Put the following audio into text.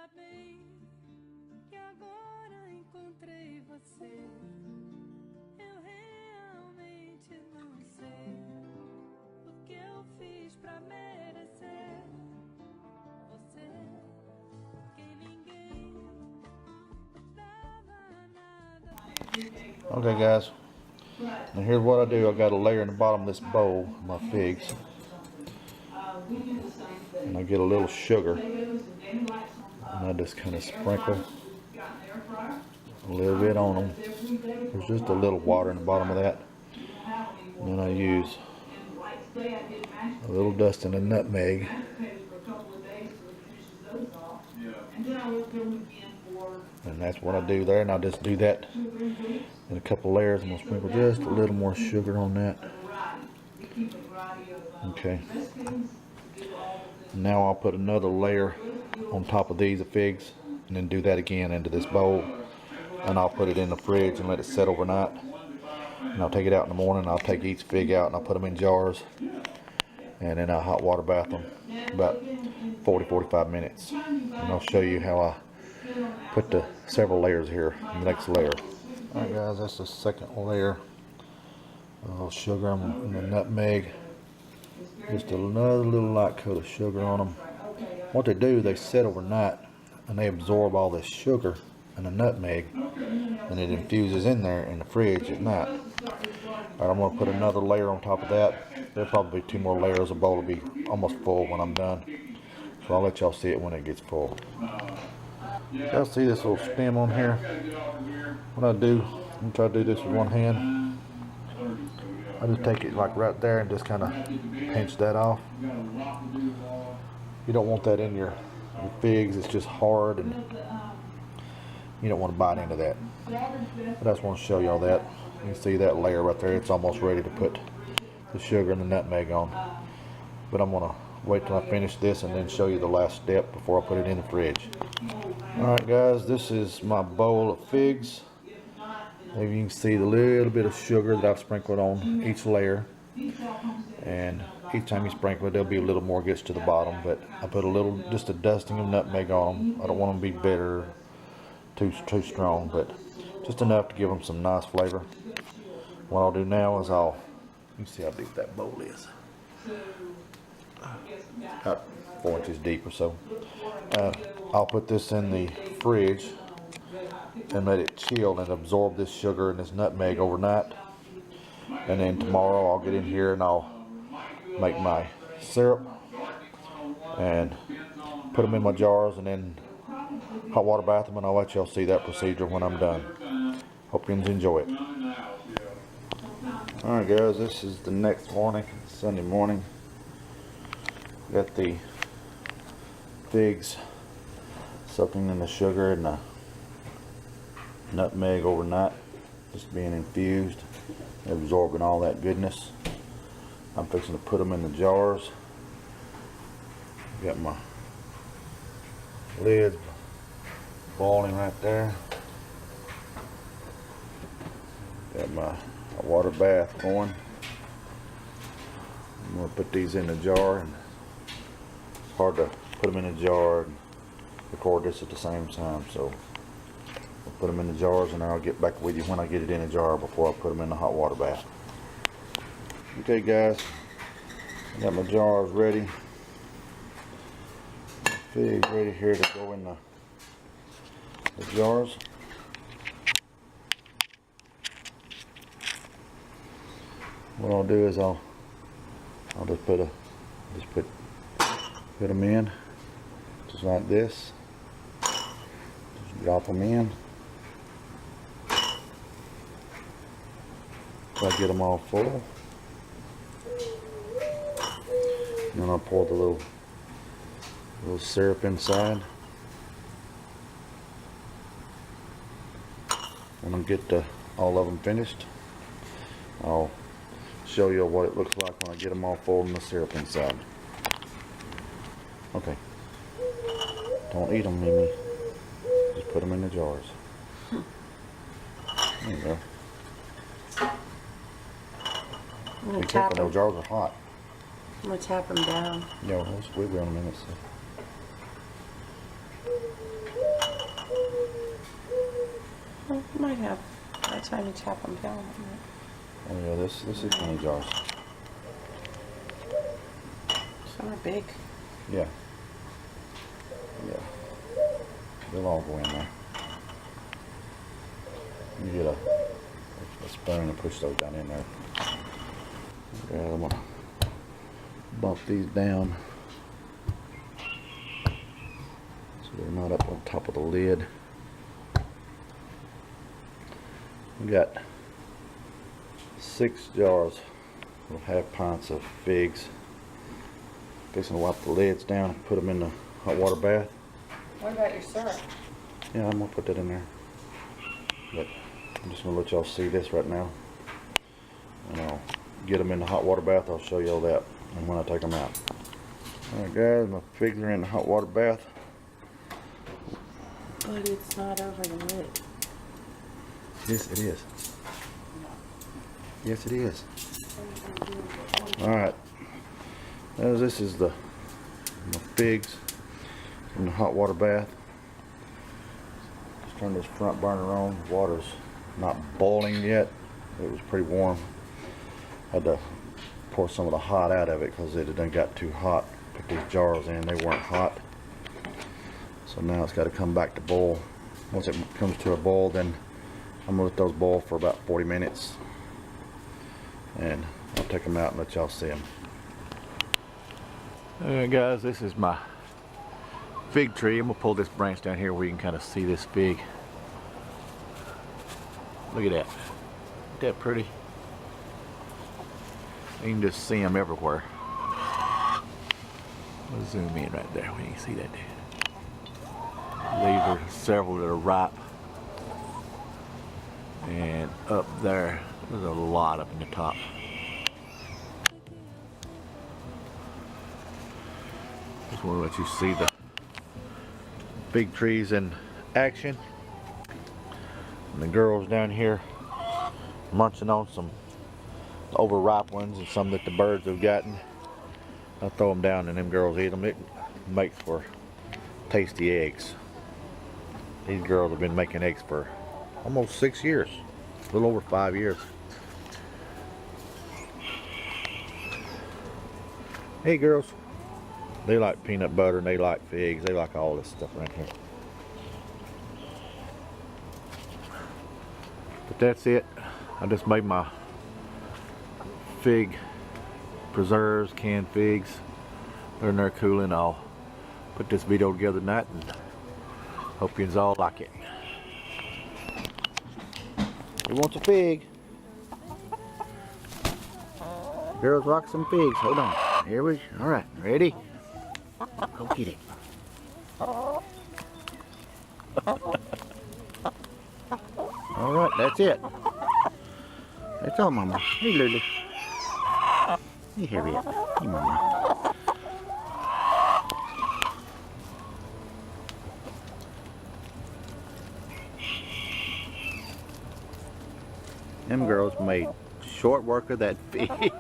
Ainda bem que agora encontrei você. Eu realmente não sei o que eu fiz pra merecer você, que ninguém dava nada. Okay guys, now here's what I do. I got a layer in the bottom of this bowl, my figs, and I get a little sugar, and I just kind of sprinkle a little bit on them. There's just a little water in the bottom of that, and then I use a little dusting of nutmeg, and that's what I do there. And I'll just do that in a couple layers. I'm going to sprinkle just a little more sugar on that. Okay, now I'll put another layer on top of these figs, and then do that again into this bowl, and I'll put it in the fridge and let it set overnight. And I'll take it out in the morning. I'll take each fig out and I'll put them in jars, and then I'll hot water bath them about 40-45 minutes. And I'll show you how I put the several layers here in the next layer. Alright guys, that's the second layer. A little sugar and the nutmeg. Just another little light coat of sugar on them. What they do, they set overnight and they absorb all this sugar and the nutmeg, and it infuses in there in the fridge at night. Alright, I'm going to put another layer on top of that. There'll probably be 2 more layers. The bowl will be almost full when I'm done. So I'll let y'all see it when it gets full. Y'all see this little stem on here? What I do, I'm going to try to do this with one hand. I just take it like right there and just kind of pinch that off. You don't want that in your figs. It's just hard and you don't want to bite into that. But I just want to show y'all that. You can see that layer right there. It's almost ready to put the sugar and the nutmeg on. But I'm going to wait till I finish this and then show you the last step before I put it in the fridge. Alright guys, this is my bowl of figs. Maybe you can see the little bit of sugar that I've sprinkled on each layer. And each time you sprinkle it, there'll be a little more gets to the bottom. But I put a little, just a dusting of nutmeg on them. I don't want them to be bitter, too strong, but just enough to give them some nice flavor. What I'll do now is you can see how deep that bowl is. About 4 inches deep or so. I'll put this in the fridge and let it chill and absorb this sugar and this nutmeg overnight. And then tomorrow I'll get in here and I'll make my syrup and put them in my jars and then hot water bath them, and I'll let y'all see that procedure when I'm done. Hope you enjoy it. Alright guys, this is the next morning, Sunday morning. Got the figs soaking in the sugar and the nutmeg overnight, just being infused, absorbing all that goodness. I'm fixing to put them in the jars. Got my lids boiling right there. Got my water bath going. I'm going to put these in the jar, and it's hard to put them in a jar and record this at the same time, so I'll put them in the jars and I'll get back with you when I get it in a jar before I put them in the hot water bath. Okay guys, I got my jars ready. My figs ready here to go in the jars. What I'll do is I'll just put them in just like this. Just drop them in. So I get them all full. And then I'll pour the little syrup inside. When I get all of them finished, I'll show you what it looks like when I get them all full and the syrup inside. Okay. Don't eat them, Mimi. Just put them in the jars. There you go. Be careful, those jars are hot. I'm going to tap them down. Yeah, we'll be on a minute. So. Well, you might have by the time you chop them down. Oh yeah, this is honey jars. Some are big. Yeah. Yeah. They'll all go in there. You get a spoon and push those down in there. Okay, I'm gonna bump these down so they're not up on top of the lid. We got 6 jars of half pints of figs. Fixing to wipe the lids down and put them in the hot water bath. What about your syrup? Yeah, I'm gonna put that in there. But I'm just gonna let y'all see this right now. And I'll get them in the hot water bath. I'll show y'all that and when I take them out. Alright guys, my figs are in the hot water bath. But it's not over the lid. Yes, it is. Yes, it is. Alright. Now this is my figs in the hot water bath. Just turn this front burner on. The water's not boiling yet. It was pretty warm. Had to pour some of the hot out of it because it had done got too hot. Put these jars in, they weren't hot. So now it's got to come back to boil. Once it comes to a boil, then I'm gonna let those boil for about 40 minutes. And I'll take them out and let y'all see them. Alright guys, this is my fig tree. I'm gonna pull this branch down here where you can kind of see this fig. Look at that. Isn't that pretty? You can just see them everywhere. I'll zoom in right there when you can see that. These are several that are ripe. And up there, there's a lot up in the top. Just want to let you see the big trees in action. And the girls down here munching on some overripe ones and some that the birds have gotten. I throw them down and them girls eat them. It makes for tasty eggs. These girls have been making eggs for almost 6 years, a little over 5 years. Hey girls, they like peanut butter and they like figs. They like all this stuff right here. But that's it. I just made my fig preserves, canned figs. They're in there cooling. I'll put this video together tonight and hope you all like it. Who wants a fig? Girls like some figs. Hold on. Here we go. Alright, ready? Go get it. Alright, that's it. That's all, Mama. Hey, Lulu. Hey, Harriet. Hey, Mama. Them girls made short work of that fig.